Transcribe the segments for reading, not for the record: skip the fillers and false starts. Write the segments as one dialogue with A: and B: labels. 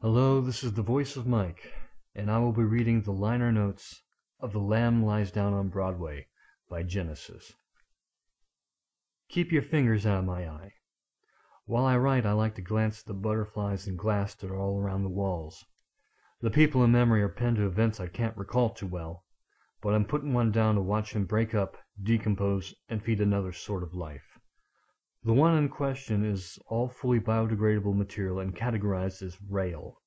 A: Hello, this is the Voice of Mike, and I will be reading the liner notes of The Lamb Lies Down on Broadway by Genesis. Keep your fingers out of my eye. While I write, I like to glance at the butterflies and glass that are all around the walls. The people in memory are pinned to events I can't recall too well, but I'm putting one down to watch him break up, decompose, and feed another sort of life. The one in question is all fully biodegradable material and categorized as rail.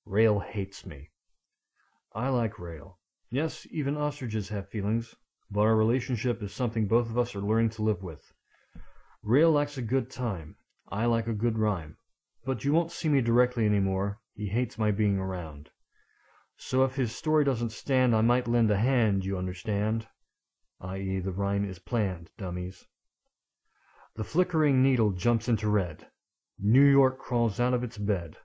A: Rail hates me. I like rail. Yes, even ostriches have feelings, but our relationship is something both of us are learning to live with. Rail likes a good time. I like a good rhyme. But you won't see me directly anymore. He hates my being around. So if his story doesn't stand, I might lend a hand, you understand? i.e., the rhyme is planned, dummies. The flickering needle jumps into red. New York crawls out of its bed.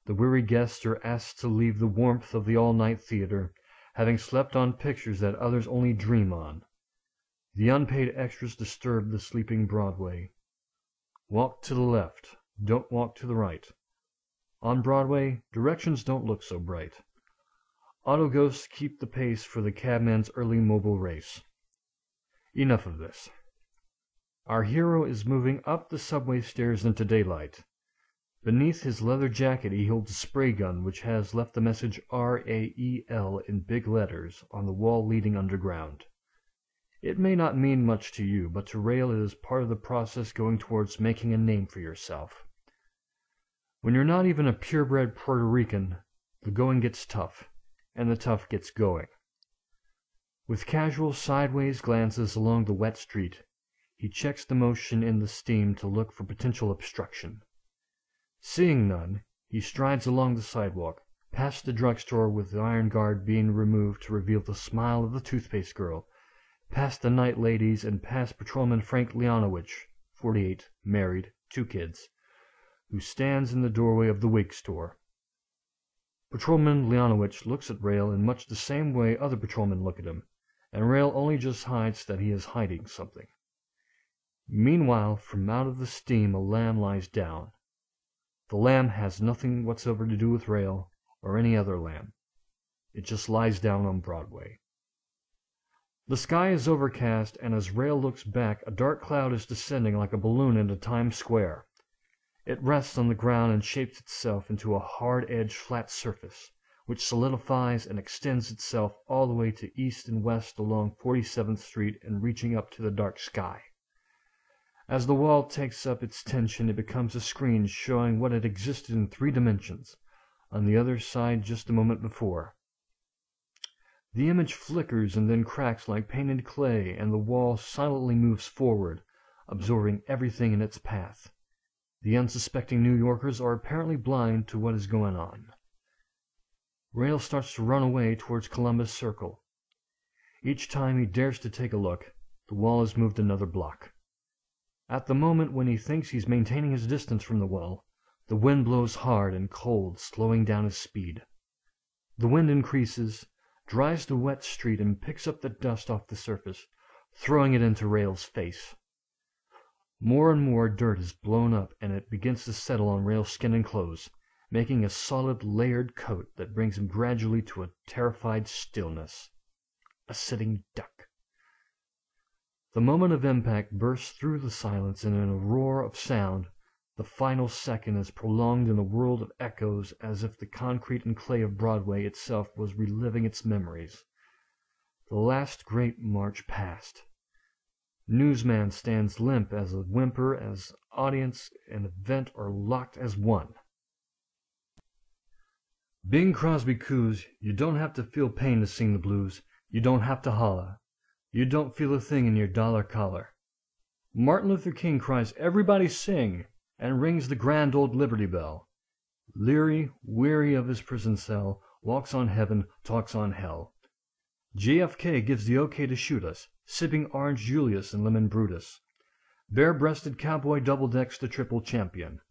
A: The weary guests are asked to leave the warmth of the all-night theater, having slept on pictures that others only dream on. The unpaid extras disturb the sleeping Broadway. Walk to the left, don't walk to the right. On Broadway, directions don't look so bright. Auto ghosts keep the pace for the cabman's early mobile race. Enough of this. Our hero is moving up the subway stairs into daylight. Beneath his leather jacket he holds a spray gun which has left the message RAEL in big letters on the wall leading underground. It may not mean much to you, but to Rail it is part of the process going towards making a name for yourself. When you're not even a purebred Puerto Rican, the going gets tough, and the tough gets going. With casual sideways glances along the wet street, he checks the motion in the steam to look for potential obstruction. Seeing none, he strides along the sidewalk, past the drugstore with the iron guard being removed to reveal the smile of the toothpaste girl, past the night ladies, and past Patrolman Frank Leonowich, 48, married, 2 kids, who stands in the doorway of the wig store. Patrolman Leonowich looks at Rail in much the same way other patrolmen look at him, and Rail only just hides that he is hiding something. Meanwhile, from out of the steam a lamb lies down. The lamb has nothing whatsoever to do with Rail or any other lamb. It just lies down on Broadway. The sky is overcast, and as Rail looks back, a dark cloud is descending like a balloon into Times Square. It rests on the ground and shapes itself into a hard-edged flat surface, which solidifies and extends itself all the way to east and west along 47th Street and reaching up to the dark sky. As the wall takes up its tension, it becomes a screen showing what had existed in 3 dimensions, on the other side just a moment before. The image flickers and then cracks like painted clay, and the wall silently moves forward, absorbing everything in its path. The unsuspecting New Yorkers are apparently blind to what is going on. Rail starts to run away towards Columbus Circle. Each time he dares to take a look, the wall has moved another block. At the moment when he thinks he's maintaining his distance from the wall, the wind blows hard and cold, slowing down his speed. The wind increases, dries the wet street, and picks up the dust off the surface, throwing it into Rail's face. More and more dirt is blown up, and it begins to settle on Rail's skin and clothes, making a solid, layered coat that brings him gradually to a terrified stillness. A sitting duck. The moment of impact bursts through the silence, and in a roar of sound, the final second is prolonged in a world of echoes as if the concrete and clay of Broadway itself was reliving its memories. The last great march past. Newsman stands limp as a whimper as audience and event are locked as one. Bing Crosby coos, you don't have to feel pain to sing the blues. You don't have to holler. You don't feel a thing in your dollar collar. Martin Luther King cries, "Everybody sing," and rings the grand old Liberty Bell. Leary, weary of his prison cell, walks on heaven, talks on hell. JFK gives the okay to shoot us, sipping Orange Julius and Lemon Brutus. Bare-breasted cowboy double-decks the triple champion.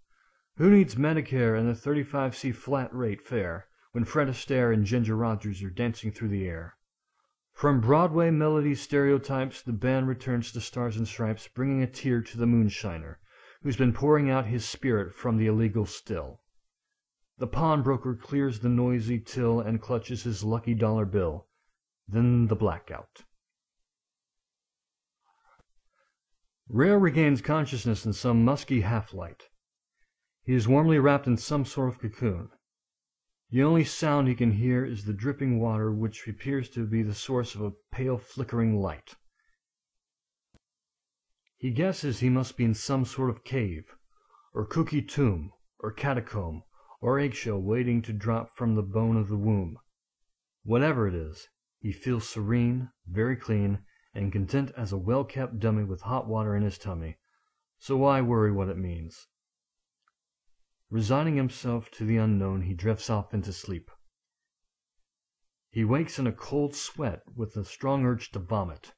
A: Who needs Medicare and the 35C flat rate fare when Fred Astaire and Ginger Rogers are dancing through the air? From Broadway melody stereotypes, the band returns to Stars and Stripes, bringing a tear to the moonshiner, who's been pouring out his spirit from the illegal still. The pawnbroker clears the noisy till and clutches his lucky dollar bill. Then the blackout. Rail regains consciousness in some musky half-light. He is warmly wrapped in some sort of cocoon. The only sound he can hear is the dripping water, which appears to be the source of a pale flickering light. He guesses he must be in some sort of cave, or cookie tomb, or catacomb, or eggshell waiting to drop from the bone of the womb. Whatever it is, he feels serene, very clean, and content as a well-kept dummy with hot water in his tummy, so why worry what it means? Resigning himself to the unknown, he drifts off into sleep. He wakes in a cold sweat with a strong urge to vomit.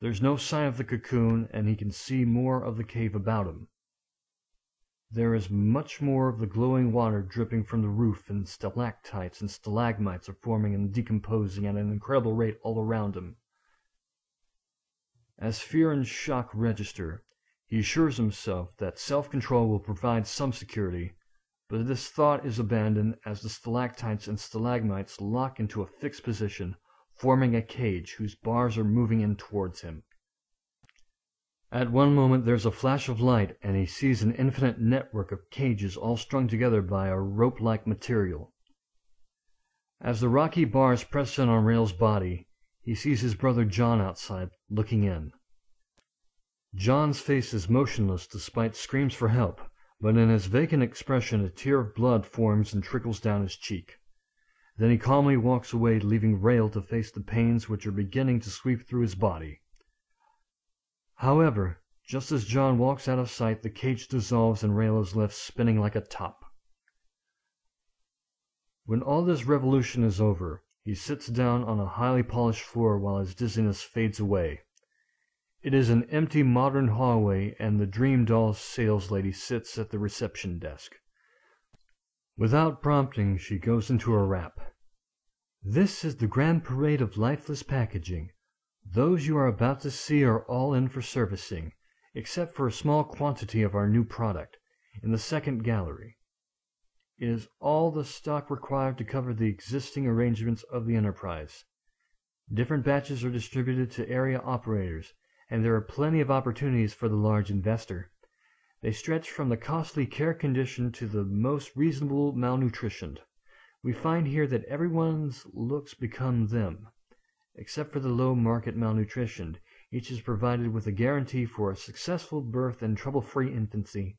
A: There's no sign of the cocoon, and he can see more of the cave about him. There is much more of the glowing water dripping from the roof, and stalactites and stalagmites are forming and decomposing at an incredible rate all around him. As fear and shock register, he assures himself that self-control will provide some security, but this thought is abandoned as the stalactites and stalagmites lock into a fixed position, forming a cage whose bars are moving in towards him. At one moment there's a flash of light, and he sees an infinite network of cages all strung together by a rope-like material. As the rocky bars press in on Rail's body, he sees his brother John outside, looking in. John's face is motionless despite screams for help, but in his vacant expression a tear of blood forms and trickles down his cheek. Then he calmly walks away, leaving Rail to face the pains which are beginning to sweep through his body. However, just as John walks out of sight, the cage dissolves and Rail is left spinning like a top. When all this revolution is over, he sits down on a highly polished floor while his dizziness fades away. It is an empty modern hallway, and the Dream Doll saleslady sits at the reception desk. Without prompting, she goes into a rap. "This is the grand parade of lifeless packaging. Those you are about to see are all in for servicing, except for a small quantity of our new product, in the second gallery. It is all the stock required to cover the existing arrangements of the enterprise. Different batches are distributed to area operators, and there are plenty of opportunities for the large investor. They stretch from the costly care conditioned to the most reasonable malnutritioned. We find here that everyone's looks become them. Except for the low market malnutritioned, each is provided with a guarantee for a successful birth and trouble-free infancy.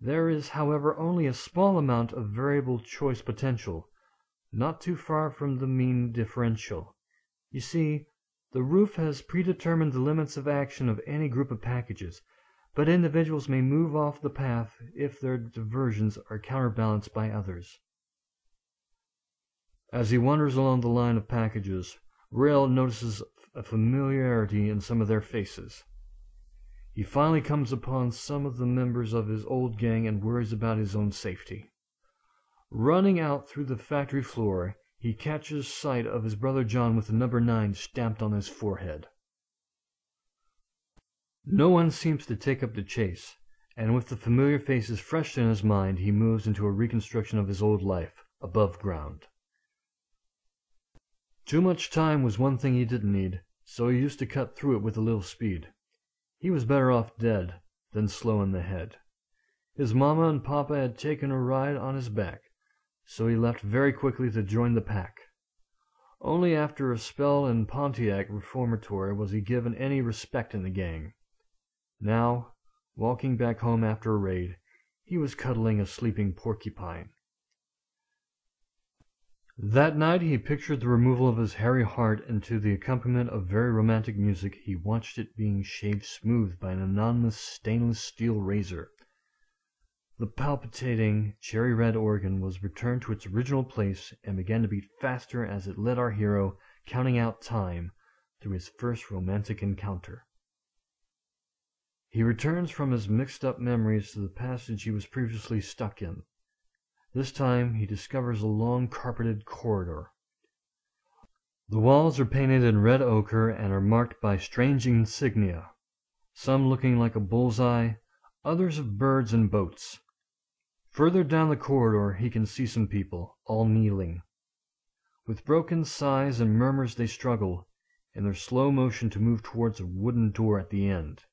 A: There is, however, only a small amount of variable choice potential, not too far from the mean differential. You see, the roof has predetermined the limits of action of any group of packages, but individuals may move off the path if their diversions are counterbalanced by others." As he wanders along the line of packages, Rail notices a familiarity in some of their faces. He finally comes upon some of the members of his old gang and worries about his own safety. Running out through the factory floor, he catches sight of his brother John with the number 9 stamped on his forehead. No one seems to take up the chase, and with the familiar faces fresh in his mind, he moves into a reconstruction of his old life, above ground. Too much time was one thing he didn't need, so he used to cut through it with a little speed. He was better off dead than slow in the head. His mamma and papa had taken a ride on his back, so he left very quickly to join the pack. Only after a spell in Pontiac Reformatory was he given any respect in the gang. Now, walking back home after a raid, he was cuddling a sleeping porcupine. That night he pictured the removal of his hairy heart, and to the accompaniment of very romantic music he watched it being shaved smooth by an anonymous stainless steel razor. The palpitating cherry-red organ was returned to its original place and began to beat faster as it led our hero counting out time through his first romantic encounter. He returns from his mixed-up memories to the passage he was previously stuck in. This time he discovers a long carpeted corridor. The walls are painted in red ochre and are marked by strange insignia, some looking like a bullseye, others of birds and boats. Further down the corridor he can see some people, all kneeling. With broken sighs and murmurs they struggle, in their slow motion, to move towards a wooden door at the end.